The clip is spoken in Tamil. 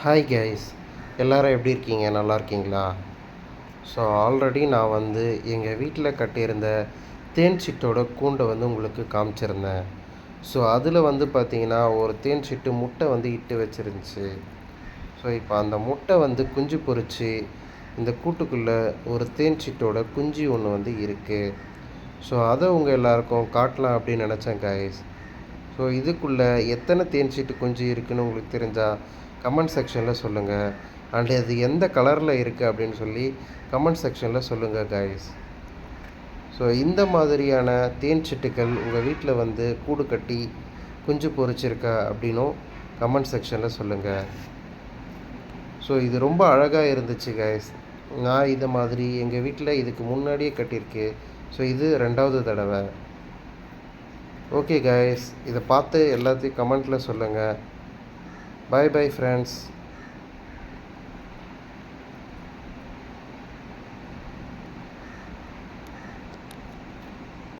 ஹாய் கைஸ், எல்லோரும் எப்படி இருக்கீங்க? நல்லா இருக்கீங்களா? ஸோ ஆல்ரெடி நான் எங்கள் வீட்டில் கட்டியிருந்த தேன் சிட்டோட கூண்டை உங்களுக்கு காமிச்சிருந்தேன். ஸோ அதில் பார்த்தீங்கன்னா ஒரு தேன் சிட்டு முட்டை இட்டு வச்சிருந்துச்சு. ஸோ இப்போ அந்த முட்டை குஞ்சு பொரித்து இந்த கூட்டுக்குள்ளே ஒரு தேன் சிட்டோட குஞ்சு ஒன்று இருக்குது. ஸோ அதை உங்கள் எல்லாருக்கும் காட்டலாம் அப்படின்னு நினச்சேன் கைஸ். ஸோ இதுக்குள்ளே எத்தனை தேன் சிட்டு குஞ்சு இருக்குதுன்னு உங்களுக்கு தெரிஞ்சால் கமெண்ட் செக்ஷனில் சொல்லுங்கள். அண்ட் அது எந்த கலரில் இருக்குது அப்படின்னு சொல்லி கமெண்ட் செக்ஷனில் சொல்லுங்கள் கைஸ். ஸோ இந்த மாதிரியான தேன் சிட்டுக்கள் உங்கள் வீட்டில் கூடு கட்டி குஞ்சு பொரிச்சிருக்கா அப்படின்னும் கமெண்ட் செக்ஷனில் சொல்லுங்கள். ஸோ இது ரொம்ப அழகாக இருந்துச்சு கைஸ். நான் இதை மாதிரி எங்கள் வீட்டில் இதுக்கு முன்னாடியே கட்டியிருக்கு. ஸோ இது 2வது தடவை. ஓகே கைஸ், இதை பார்த்து எல்லாத்தையும் கமெண்ட்டில் சொல்லுங்கள். Bye bye friends.